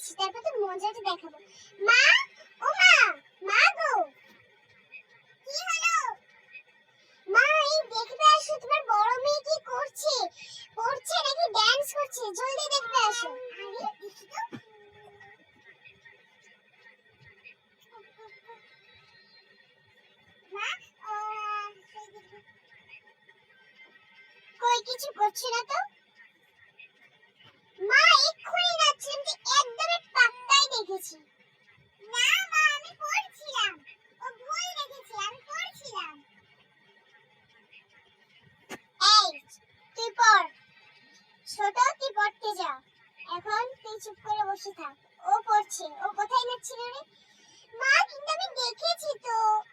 পড়ছি, তারপর তো মজাটা দেখাবো। মা, ও মা, মা গো, কি হলো? মা, এই দেখতে আসো, তোমার বড় মেয়ে কি করছে? পড়ছে নাকি ডান্স করছে? জলদি দেখতে আসো। আরে দেখি তো। মা, কই কিছু করছে না তো? মা, এক্ষুনি নাচছিলাম যে একদমই পাক্কাই দেখেছি। না মা, আমি পড়ছিলাম। ও ভুল দেখেছে, আমি পড়ছিলাম। এই, তুই পড়। ছোট, তুই পড়তে যা। এখন তুই চুপ করে বসে থাক। ও পড়ছে। ও কোথায় নাচছিল রে?